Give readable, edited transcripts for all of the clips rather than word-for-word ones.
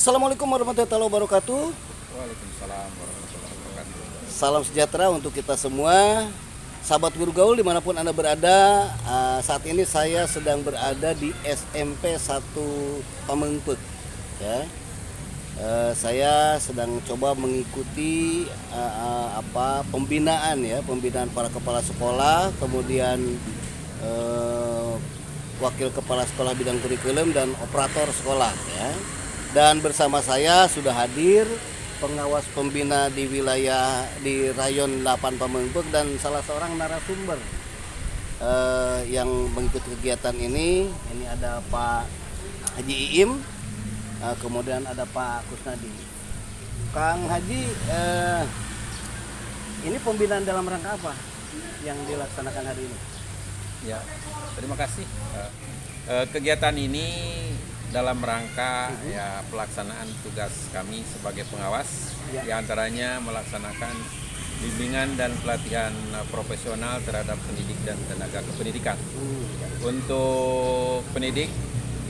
Assalamualaikum warahmatullahi wabarakatuh. Waalaikumsalam warahmatullahi wabarakatuh. Salam sejahtera untuk kita semua, sahabat guru gaul dimanapun Anda berada. Saat ini saya sedang berada di SMP 1 Pamengpeuk. Ya. Saya sedang coba mengikuti pembinaan para kepala sekolah, kemudian wakil kepala sekolah bidang kurikulum dan operator sekolah. Ya. Dan bersama saya sudah hadir pengawas pembina di wilayah di Rayon 8 Pamengpeuk dan salah seorang narasumber yang mengikuti kegiatan ini. Ini ada Pak Haji Iim, kemudian ada Pak Kusnadi. Kang Haji, ini pembinaan dalam rangka apa yang dilaksanakan hari ini? Ya, terima kasih. Kegiatan ini dalam rangka pelaksanaan tugas kami sebagai pengawas, diantaranya melaksanakan bimbingan dan pelatihan profesional terhadap pendidik dan tenaga kependidikan. Untuk pendidik,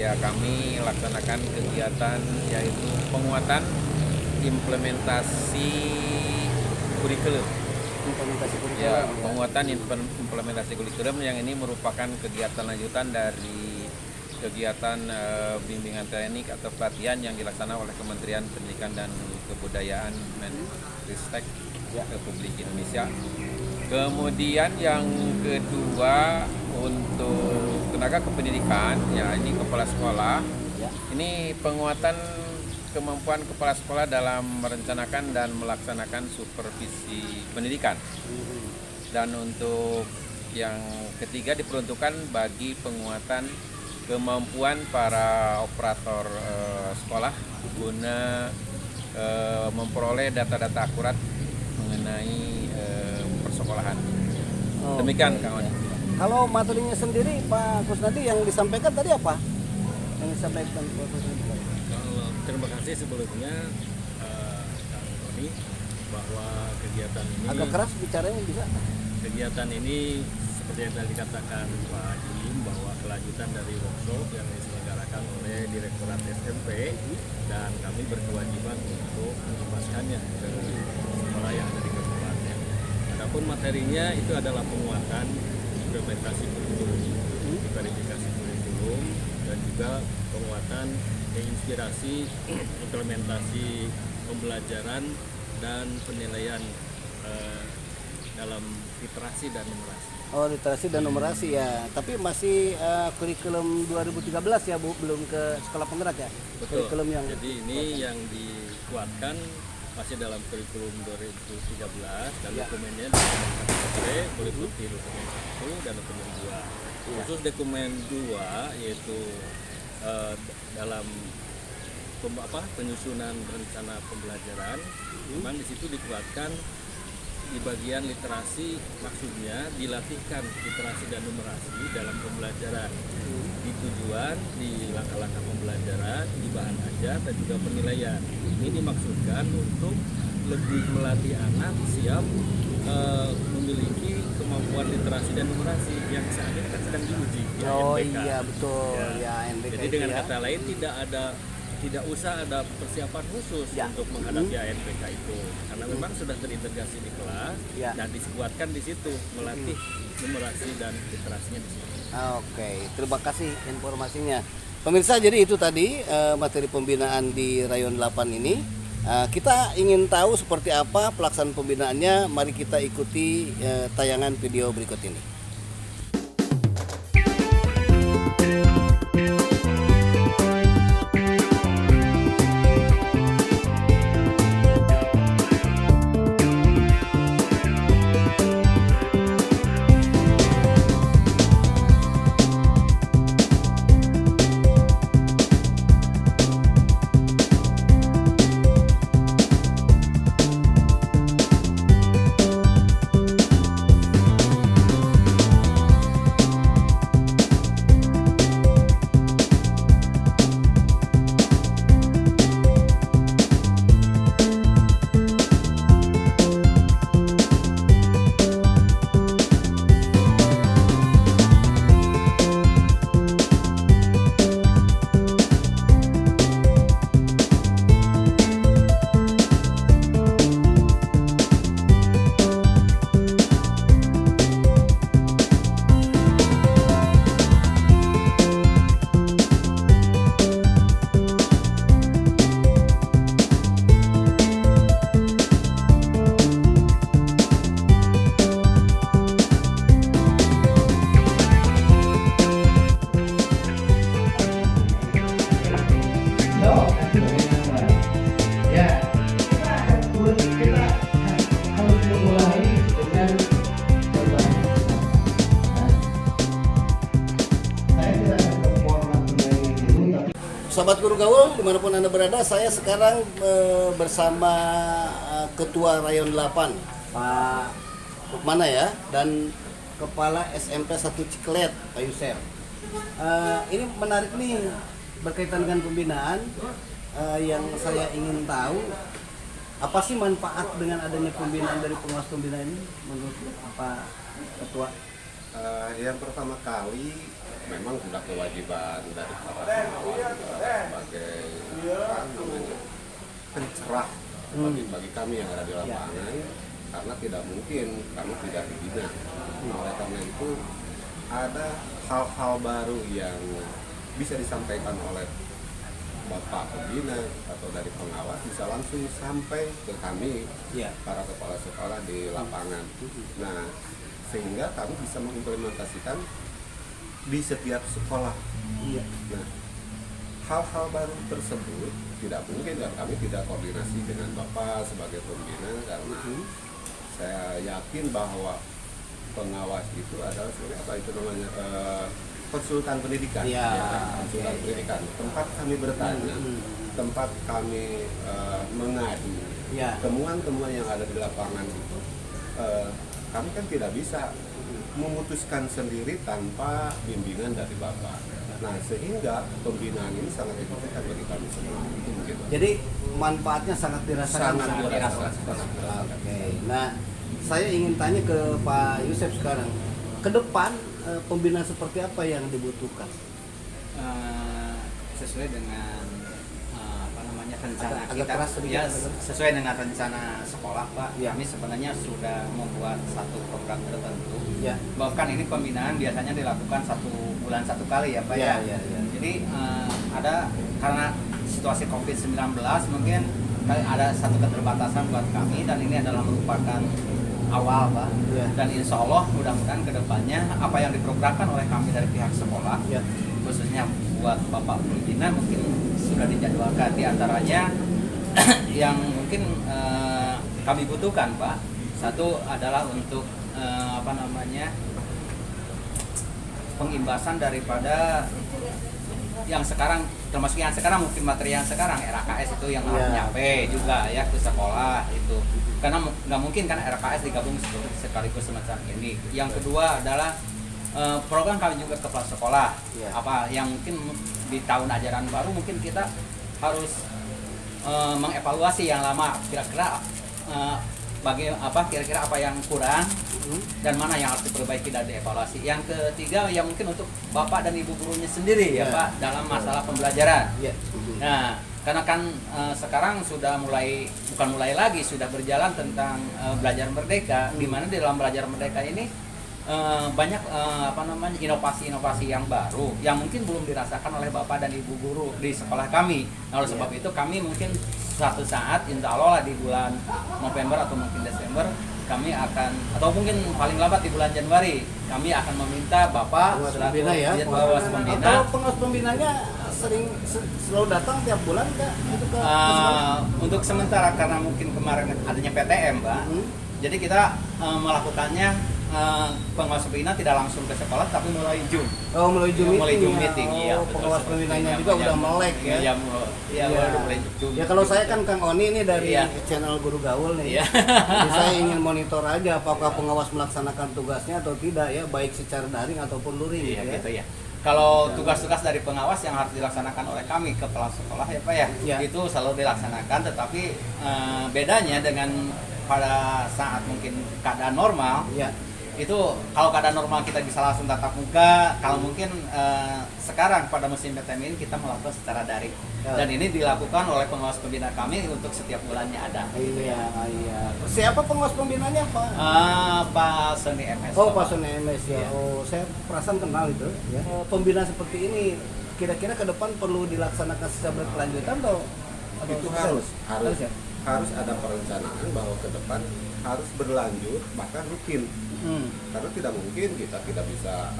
kami laksanakan kegiatan yaitu penguatan implementasi kurikulum. Penguatan implementasi kurikulum yang ini merupakan kegiatan lanjutan dari kegiatan bimbingan teknik atau pelatihan yang dilaksanakan oleh Kementerian Pendidikan dan Kebudayaan Menristek Republik Indonesia. Kemudian yang kedua untuk tenaga kependidikan, ini kepala sekolah. Ini penguatan kemampuan kepala sekolah dalam merencanakan dan melaksanakan supervisi pendidikan. Dan untuk yang ketiga diperuntukkan bagi penguatan kemampuan para operator sekolah guna memperoleh data-data akurat mengenai persekolahan. Demikian Kang Oni. Kalau materinya sendiri Pak Kusnadi yang disampaikan tadi apa? Yang disampaikan Pak Kusnadi? Terima kasih sebelumnya Kang Tony bahwa kegiatan ini agak keras bicaranya bisa. Kegiatan ini seperti yang tadi dikatakan Pak Jim bahwa kelanjutan dari workshop yang diselenggarakan oleh Direktorat SMP dan kami berkewajiban untuk menjelaskannya ke sekolah yang ada di kabupaten. Adapun materinya itu adalah penguatan implementasi kurikulum, verifikasi kurikulum dan juga penguatan inspirasi implementasi pembelajaran dan penilaian dalam literasi dan numerasi. Oh, literasi dan numerasi ya. Tapi masih kurikulum 2013 ya Bu, belum ke sekolah penggerak ya? Betul. Kurikulum yang jadi ini yang dikuatkan masih dalam kurikulum 2013 dan dokumennya meliputi dokumen 1 dan dokumen 2. Khusus dokumen 2 yaitu dalam penyusunan rencana pembelajaran, memang di situ dikuatkan di bagian literasi, maksudnya dilatihkan literasi dan numerasi dalam pembelajaran di tujuan, di langkah-langkah pembelajaran, di bahan ajar dan juga penilaian. Ini dimaksudkan untuk lebih melatih anak siap memiliki kemampuan literasi dan numerasi yang saat ini kan sedang diuji di ANBK. Iya betul ya, ANBK. Jadi dengan kata lain tidak usah ada persiapan khusus untuk menghadapi ANBK itu karena memang sudah terintegrasi di kelas dan dikuatkan di situ melatih numerasi dan literasinya di situ. Oke, terima kasih informasinya. Pemirsa, jadi itu tadi materi pembinaan di Rayon 8 ini. Kita ingin tahu seperti apa pelaksanaan pembinaannya. Mari kita ikuti tayangan video berikut ini. Sobat Guru Gaul, dimanapun Anda berada, saya sekarang bersama Ketua Rayon 8, Pak Mana ya, dan Kepala SMP 1 Ciklet, Pak Yusef. Ini menarik nih, berkaitan dengan pembinaan. Yang saya ingin tahu, apa sih manfaat dengan adanya pembinaan dari pengawas pembinaan ini menurut Pak Ketua? Yang pertama kali memang sudah kewajiban dari para pengawas sebagai pencerah bagi kami yang ada di lapangan, karena tidak mungkin kami tidak dibina. Oleh karena itu ada hal-hal baru yang bisa disampaikan oleh Bapak Pembina atau dari pengawas bisa langsung sampai ke kami para kepala sekolah di lapangan. Nah, sehingga kami bisa mengimplementasikan di setiap sekolah. Nah, hal-hal baru tersebut tidak mungkin dan kami tidak koordinasi dengan Bapak sebagai pembina, karena saya yakin bahwa pengawas itu adalah apa itu namanya konsultan pendidikan, konsultan pendidikan. Tempat kami bertanya, tempat kami mengadu temuan-temuan yang ada di lapangan itu. Kami kan tidak bisa memutuskan sendiri tanpa bimbingan dari Bapak. Nah, sehingga pembinaan ini sangat efektif bagi kami semua. Gitu. Jadi manfaatnya sangat dirasakan. Sangat dirasakan. Oke. Nah, saya ingin tanya ke Pak Yusef sekarang. Ke depan pembinaan seperti apa yang dibutuhkan? Sesuai dengan rencana Agak kita, keras sedikit, sesuai dengan rencana sekolah, Pak. Ya. Kami sebenarnya sudah membuat satu program tertentu. Bahkan ini pembinaan biasanya dilakukan 1 bulan 1 kali ya, Pak. Jadi ada karena situasi COVID-19 mungkin ada satu keterbatasan buat kami, dan ini adalah merupakan awal, Pak. Dan insya Allah mudah-mudahan kedepannya apa yang diprogramkan oleh kami dari pihak sekolah, khususnya buat Bapak Pembina, mungkin sudah dijadwalkan. Di antaranya yang mungkin kami butuhkan, Pak, satu adalah untuk pengimbasan daripada yang sekarang, termasuk yang sekarang mungkin materi yang sekarang RKS itu yang harus nyampe juga ya ke sekolah itu, karena nggak mungkin kan RKS digabung sekaligus semacam ini. Yang kedua adalah program kami juga ke kepala sekolah, apa yang mungkin di tahun ajaran baru mungkin kita harus mengevaluasi yang lama, kira-kira kira-kira apa yang kurang dan mana yang harus diperbaiki dan dievaluasi. Yang ketiga yang mungkin untuk Bapak dan Ibu gurunya sendiri ya Pak, dalam masalah pembelajaran. Nah, karena kan sekarang sudah sudah berjalan tentang belajar merdeka, di mana di dalam belajar merdeka ini banyak inovasi-inovasi yang baru yang mungkin belum dirasakan oleh Bapak dan Ibu guru di sekolah kami. Nah, oleh sebab itu kami mungkin suatu saat insya Allah di bulan November atau mungkin Desember kami akan, atau mungkin paling lambat di bulan Januari, kami akan meminta Bapak selaku pengawas pembina. Atau pengawas pembinanya selalu datang tiap bulan Kak? Untuk sementara karena mungkin kemarin adanya PTM, Pak. Jadi kita melakukannya pengawas pembina tidak langsung ke sekolah tapi mulai Zoom. Mulai Zoom meeting. Iya, pengawas pembinanya juga udah melek ya. Mulai Zoom. Ya kalau saya kan Kang Oni ini dari channel Guru Gaul nih. Jadi saya ingin monitor aja apakah pengawas melaksanakan tugasnya atau tidak ya, baik secara daring ataupun luring gitu ya. Kalau tugas-tugas dari pengawas yang harus dilaksanakan oleh kami kepala sekolah ya Pak ya, itu selalu dilaksanakan, tetapi bedanya dengan pada saat mungkin keadaan normal, itu kalau keadaan normal kita bisa langsung tatap muka, kalau mungkin sekarang pada musim PTM ini kita melakukan secara daring, dan ini dilakukan oleh pengawas pembina kami untuk setiap bulannya ada. Siapa pengawas pembinanya Pak? Pak Sony MS. Pak Sony MS ya. Saya perasaan kenal itu ya. Pembinaan seperti ini kira-kira ke depan perlu dilaksanakan secara berkelanjutan atau itu harus ada perencanaan bahwa ke depan harus berlanjut bahkan rutin. Karena tidak mungkin kita tidak bisa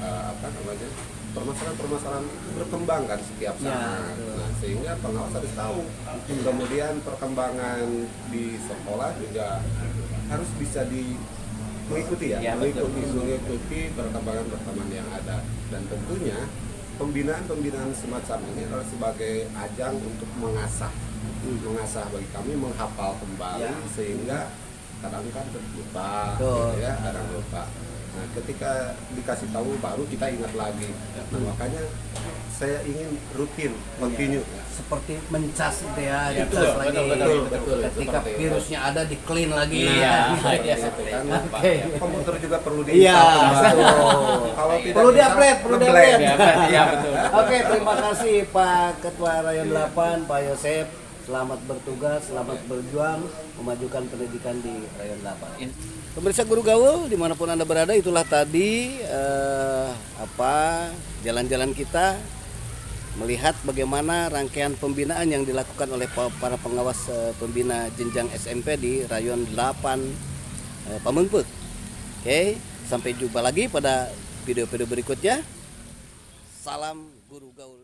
permasalahan-permasalahan itu berkembang kan setiap saat. Nah, sehingga pengawas harus tahu. Kemudian perkembangan di sekolah juga harus bisa mengikuti mengikuti perkembangan yang ada, dan tentunya pembinaan semacam ini adalah sebagai ajang untuk mengasah bagi kami, menghafal kembali sehingga kadang kan lupa, gitu ya, kadang lupa. Nah, ketika dikasih tahu baru kita ingat lagi. Nah, makanya saya ingin rutin, continue. Seperti mencas itu ya, Betul, dicas lagi. betul. Ketika Seperti itu. virusnya ada di clean lagi. Iya. Seperti itu kan. Oke. Komputer juga perlu Iya, diinstal kembali. betul. Kalau tidak Perlu bisa, di-upgrade, perlu nge-blend. di-upgrade. Iya, betul. Oke, terima kasih Pak Ketua Rayon 8, Pak Yosep. Selamat bertugas, selamat berjuang memajukan pendidikan di Rayon 8. Pemirsa Guru Gaul dimanapun Anda berada, itulah tadi jalan-jalan kita melihat bagaimana rangkaian pembinaan yang dilakukan oleh para pengawas pembina jenjang SMP di Rayon 8 Pamengpeuk. Oke, sampai jumpa lagi pada video-video berikutnya. Salam Guru Gaul.